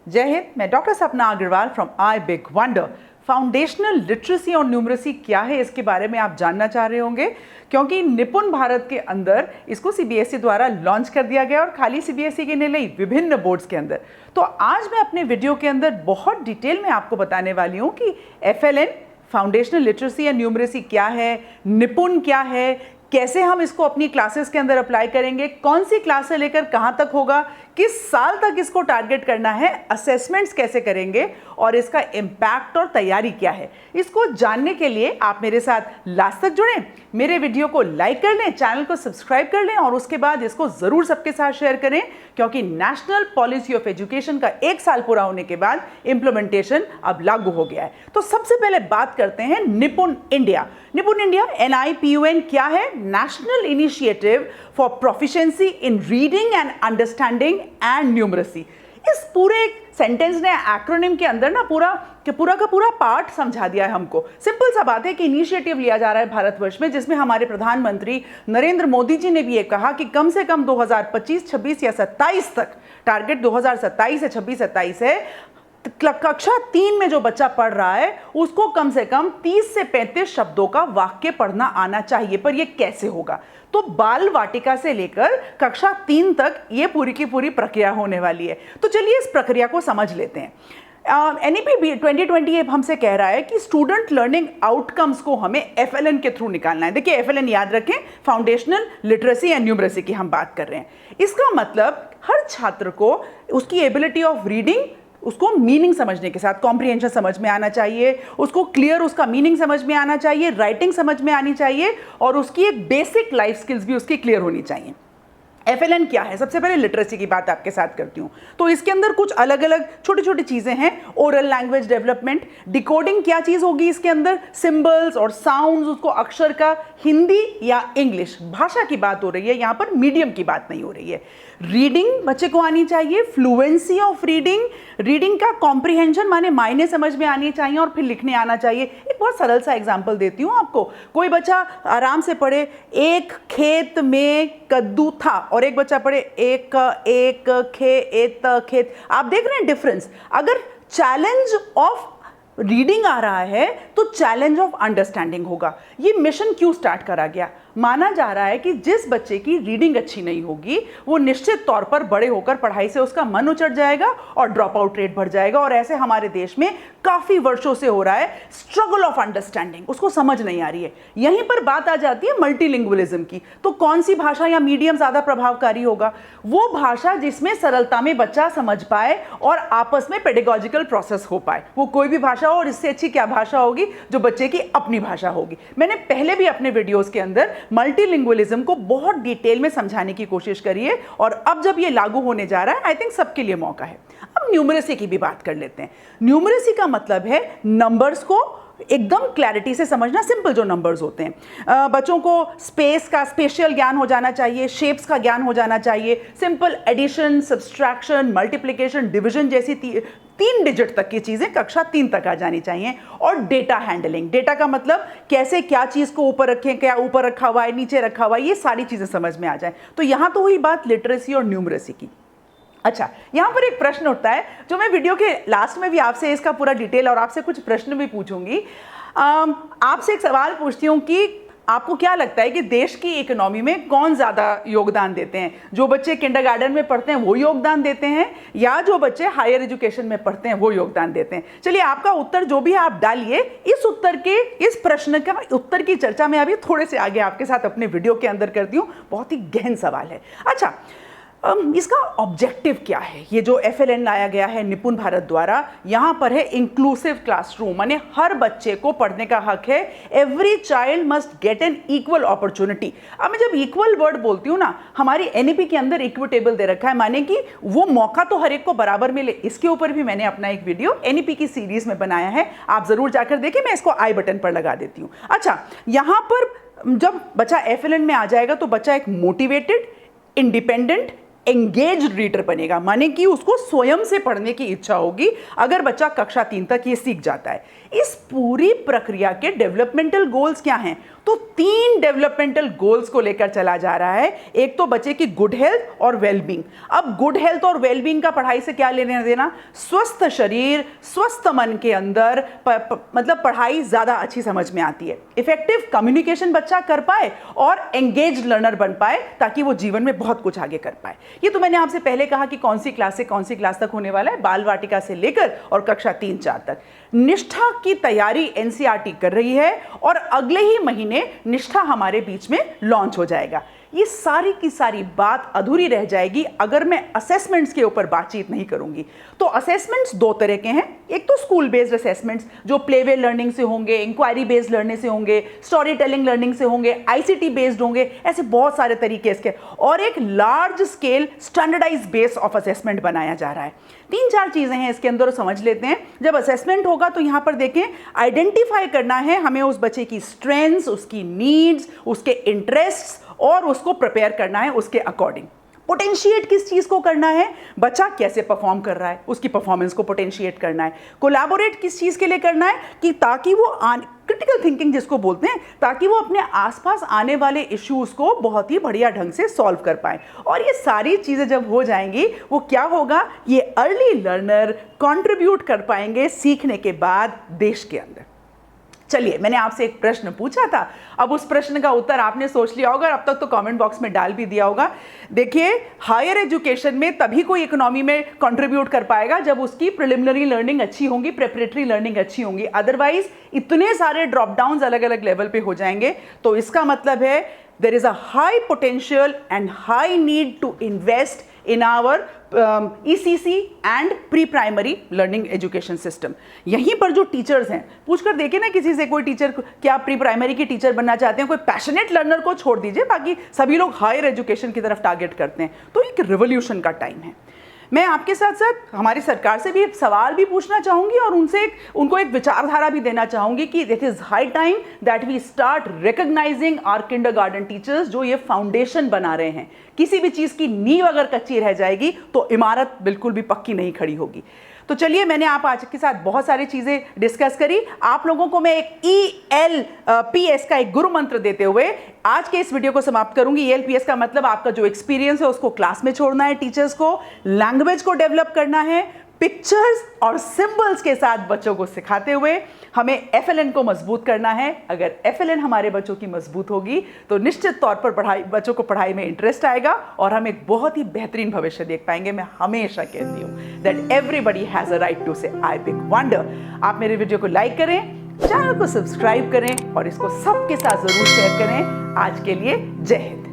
जय हिंद। मैं doctor Sapna Agarwal from I big wonder. Foundational literacy और न्यूमरेसी क्या है, इसके बारे में आप जानना चाह रहे होंगे, क्योंकि निपुण भारत के अंदर इसको सीबीएसई द्वारा लॉन्च कर दिया गया और खाली सीबीएसई के नहीं, विभिन्न बोर्ड्स के अंदर। तो आज मैं अपने वीडियो के अंदर बहुत डिटेल में आपको बताने वाली हूँ कि FLN foundational literacy and numeracy क्या है, निपुण क्या है, कैसे हम इसको अपनी क्लासेस के अंदर अप्लाई करेंगे, कौन सी क्लास से लेकर कहाँ तक होगा, किस साल तक इसको टारगेट करना है, असेसमेंट्स कैसे करेंगे और इसका इम्पैक्ट और तैयारी क्या है। इसको जानने के लिए आप मेरे साथ लास्ट तक जुड़ें, मेरे वीडियो को लाइक कर लें, चैनल को सब्सक्राइब कर लें और उसके बाद इसको ज़रूर सबके साथ शेयर करें, क्योंकि नेशनल पॉलिसी ऑफ एजुकेशन का 1 साल पूरा होने के बाद इम्प्लीमेंटेशन अब लागू हो गया है। तो सबसे पहले बात करते हैं निपुण इंडिया। निपुण इंडिया NIPUN क्या है? National initiative for proficiency in reading and understanding and numeracy. इस पूरे सेंटेंस ने एक्रोनिम के अंदर ना पूरा का पूरा पार्ट समझा दिया है हमको। सिंपल सा बात है कि इनिशिएटिव लिया जा रहा है भारतवर्ष में, जिसमें हमारे प्रधानमंत्री नरेंद्र मोदी जी ने भी ये कहा कि कम से कम 2025, 26 या 27 तक, टारगेट 2027 से 26-27 है, कक्षा 3 में जो बच्चा पढ़ रहा है उसको कम से कम 30 से 35 शब्दों का वाक्य पढ़ना आना चाहिए। पर ये कैसे होगा? तो बाल वाटिका से लेकर कक्षा 3 तक ये पूरी की पूरी प्रक्रिया होने वाली है। तो चलिए इस प्रक्रिया को समझ लेते हैं। NEP 2020 हमसे कह रहा है कि स्टूडेंट लर्निंग आउटकम्स को हमें FLN के थ्रू निकालना है। देखिए FLN याद रखें, फाउंडेशनल लिटरेसी एंड न्यूमरेसी की हम बात कर रहे हैं। इसका मतलब हर छात्र को उसकी एबिलिटी ऑफ रीडिंग, उसको मीनिंग समझने के साथ कॉम्प्रिहेंशन समझ में आना चाहिए, उसको क्लियर उसका मीनिंग समझ में आना चाहिए, राइटिंग समझ में आनी चाहिए और उसकी एक बेसिक लाइफ स्किल्स भी उसकी क्लियर होनी चाहिए। FLN क्या है? सबसे पहले लिटरेसी की बात आपके साथ करती हूँ। तो इसके अंदर कुछ अलग अलग छोटी छोटी चीज़ें हैं। ओरल लैंग्वेज डेवलपमेंट, डिकोडिंग क्या चीज़ होगी इसके अंदर, सिंबल्स और साउंड्स, उसको अक्षर का हिंदी या इंग्लिश भाषा की बात हो रही है, यहाँ पर मीडियम की बात नहीं हो रही है। रीडिंग बच्चे को आनी चाहिए, फ्लुएंसी ऑफ रीडिंग, रीडिंग का कॉम्प्रिहेंशन मायने समझ में आनी चाहिए और फिर लिखने आना चाहिए। एक बहुत सरल सा एग्जांपल देती हूँ आपको। कोई बच्चा आराम से पढ़े, एक खेत में कद्दू था, और एक बच्चा पढ़े एक खेत। आप देख रहे हैं डिफरेंस। अगर चैलेंज ऑफ रीडिंग आ रहा है तो चैलेंज ऑफ अंडरस्टैंडिंग होगा। ये मिशन क्यों स्टार्ट करा गया? माना जा रहा है कि जिस बच्चे की रीडिंग अच्छी नहीं होगी वो निश्चित तौर पर बड़े होकर पढ़ाई से उसका मन उचट जाएगा और ड्रॉप आउट रेट बढ़ जाएगा। और ऐसे हमारे देश में काफी वर्षों से हो रहा है। स्ट्रगल ऑफ अंडरस्टैंडिंग, उसको समझ नहीं आ रही है। यहीं पर बात आ जाती है मल्टीलिंगुअलिज्म की। तो कौन सी भाषा या मीडियम ज्यादा प्रभावकारी होगा? वो भाषा जिसमें सरलता में बच्चा समझ पाए और आपस में पेडागॉजिकल प्रोसेस हो पाए। वो कोई भी भाषा हो, और इससे अच्छी क्या भाषा होगी जो बच्चे की अपनी भाषा होगी। मैंने पहले भी अपने वीडियोस के अंदर मल्टीलिंगुअलिज्म को बहुत डिटेल में समझाने की कोशिश करी है, और अब जब ये लागू होने जा रहा है, आई थिंक सबके लिए मौका है। अब न्यूमरेसी की भी बात कर लेते हैं। न्यूमरेसी का मतलब है नंबर्स को एकदम क्लैरिटी से समझना, सिंपल जो नंबर्स होते हैं। बच्चों को स्पेस का स्पेशियल ज्ञान हो जाना चाहिए, शेप्स का ज्ञान हो जाना चाहिए, simple addition, subtraction, multiplication, division जैसी 3 डिजिट तक की चीज़ें कक्षा 3 तक आ जानी चाहिए। और डेटा हैंडलिंग, डेटा का मतलब कैसे क्या चीज़ को ऊपर रखें, क्या ऊपर रखा हुआ है, नीचे रखा हुआ है, ये सारी चीज़ें समझ में आ जाए। तो यहाँ तो हुई बात लिटरेसी और न्यूमरेसी की। अच्छा, यहाँ पर एक प्रश्न उठता है जो मैं वीडियो के लास्ट में भी आपसे इसका पूरा डिटेल और आपसे कुछ प्रश्न भी पूछूंगी। आपसे एक सवाल पूछती हूँ कि आपको क्या लगता है कि देश की इकोनॉमी में कौन ज़्यादा योगदान देते हैं? जो बच्चे किंडरगार्टन में पढ़ते हैं वो योगदान देते हैं, या जो बच्चे हायर एजुकेशन में पढ़ते हैं वो योगदान देते हैं? चलिए आपका उत्तर जो भी है आप डालिए। इस प्रश्न का उत्तर की चर्चा मैं अभी थोड़े से आगे आपके साथ अपने वीडियो के अंदर करती हूँ। बहुत ही गहन सवाल है। अच्छा, इसका ऑब्जेक्टिव क्या है? ये जो FLN लाया गया है निपुण भारत द्वारा, यहाँ पर है इंक्लूसिव क्लासरूम, माने हर बच्चे को पढ़ने का हक है। Every child must get an equal opportunity. अब मैं जब इक्वल वर्ड बोलती हूँ ना, हमारी NEP के अंदर इक्विटेबल दे रखा है, माने कि वो मौका तो हर एक को बराबर मिले। इसके ऊपर भी मैंने अपना एक वीडियो NEP की सीरीज में बनाया है, आप जरूर जाकर देखें। मैं इसको आई बटन पर लगा देती हूँ। अच्छा, यहाँ पर जब बच्चा FLN में आ जाएगा तो बच्चा एक मोटिवेटेड, इंडिपेंडेंट, एंगेज्ड रीडर बनेगा, माने कि उसको स्वयं से पढ़ने की इच्छा होगी अगर बच्चा कक्षा 3 तक ये सीख जाता है। इस पूरी प्रक्रिया के डेवलपमेंटल गोल्स क्या हैं? तो 3 डेवलपमेंटल गोल्स को लेकर चला जा रहा है। एक तो बच्चे की गुड हेल्थ और वेलबींग। अब गुड हेल्थ और वेलबींग का पढ़ाई से क्या लेना देना? स्वस्थ शरीर स्वस्थ मन के अंदर मतलब पढ़ाई ज्यादा अच्छी समझ में आती है। इफेक्टिव कम्युनिकेशन बच्चा कर पाए और एंगेज लर्नर बन पाए ताकि वो जीवन में बहुत कुछ आगे कर पाए। ये तो मैंने आपसे पहले कहा कि कौन सी क्लास से कौन सी क्लास तक होने वाला है, बाल वाटिका से लेकर और कक्षा 3-4 तक। निष्ठा की तैयारी एनसीईआरटी कर रही है और अगले ही महीने निष्ठा हमारे बीच में लॉन्च हो जाएगा। ये सारी की सारी बात अधूरी रह जाएगी अगर मैं असेसमेंट्स के ऊपर बातचीत नहीं करूंगी। तो असेसमेंट्स 2 तरह के हैं। एक तो स्कूल बेस्ड असेसमेंट्स जो प्लेवे लर्निंग से होंगे, इंक्वायरी बेस्ड लर्निंग से होंगे, स्टोरी टेलिंग लर्निंग से होंगे, आईसीटी बेस्ड होंगे, ऐसे बहुत सारे तरीके इसके। और एक large scale standardise base of assessment बनाया जा रहा है। 3-4 चीजें हैं इसके अंदर, समझ लेते हैं। जब असेसमेंट होगा तो यहां पर देखें, आइडेंटिफाई करना है हमें उस बच्चे की स्ट्रेंथ्स, उसकी नीड्स, उसके इंटरेस्ट्स और उसको प्रिपेयर करना है उसके अकॉर्डिंग। पोटेंशिएट किस चीज को करना है? बच्चा कैसे परफॉर्म कर रहा है उसकी परफॉर्मेंस को पोटेंशिएट करना है। कोलैबोरेट किस चीज के लिए करना है? कि ताकि वो क्रिटिकल थिंकिंग जिसको बोलते हैं, ताकि वो अपने आसपास आने वाले इश्यूज को बहुत ही बढ़िया ढंग से सॉल्व कर पाए। और ये सारी चीजें जब हो जाएंगी वो क्या होगा? ये अर्ली लर्नर कंट्रीब्यूट कर पाएंगे सीखने के बाद देश के अंदर। चलिए, मैंने आपसे एक प्रश्न पूछा था, अब उस प्रश्न का उत्तर आपने सोच लिया होगा, अब तक तो कमेंट बॉक्स में डाल भी दिया होगा। देखिए, हायर एजुकेशन में तभी कोई इकोनॉमी में कंट्रीब्यूट कर पाएगा जब उसकी प्रिलिमिनरी लर्निंग अच्छी होंगी, प्रेपरेटरी लर्निंग अच्छी होंगी। अदरवाइज इतने सारे ड्रॉप डाउन्स अलग अलग लेवल पे हो जाएंगे। तो इसका मतलब है there is a high potential and high need to invest in our ECC and pre-primary learning education system। यहीं पर जो टीचर्स हैं, पूछकर देखें ना किसी से, कोई टीचर क्या प्री प्राइमरी की टीचर बनना चाहते हैं? कोई पैशनेट लर्नर को छोड़ दीजिए, बाकी सभी लोग हायर एजुकेशन की तरफ टारगेट करते हैं। तो एक रिवोल्यूशन का टाइम है। मैं आपके साथ साथ हमारी सरकार से भी एक सवाल भी पूछना चाहूंगी और उनको एक विचारधारा भी देना चाहूंगी कि it is high time that we start recognising our kindergarten teachers जो ये फाउंडेशन बना रहे हैं। किसी भी चीज की नींव अगर कच्ची रह जाएगी तो इमारत बिल्कुल भी पक्की नहीं खड़ी होगी। तो चलिए, मैंने आप आज के साथ बहुत सारी चीजें डिस्कस करी। आप लोगों को मैं एक ELPS का एक गुरु मंत्र देते हुए आज के इस वीडियो को समाप्त करूंगी। ELPS का मतलब आपका जो एक्सपीरियंस है उसको क्लास में छोड़ना है, टीचर्स को लैंग्वेज को डेवलप करना है, पिक्चर्स और सिंबल्स के साथ बच्चों को सिखाते हुए हमें FLN को मजबूत करना है। अगर FLN हमारे बच्चों की मजबूत होगी तो निश्चित तौर पर बच्चों को पढ़ाई में इंटरेस्ट आएगा और हम एक बहुत ही बेहतरीन भविष्य देख पाएंगे। मैं हमेशा कहती हूँ that everybody has a right to say I big wonder. आप मेरे वीडियो को लाइक करें, चैनल को सब्सक्राइब करें और इसको सबके साथ जरूर शेयर करें। आज के लिए जय हिंद।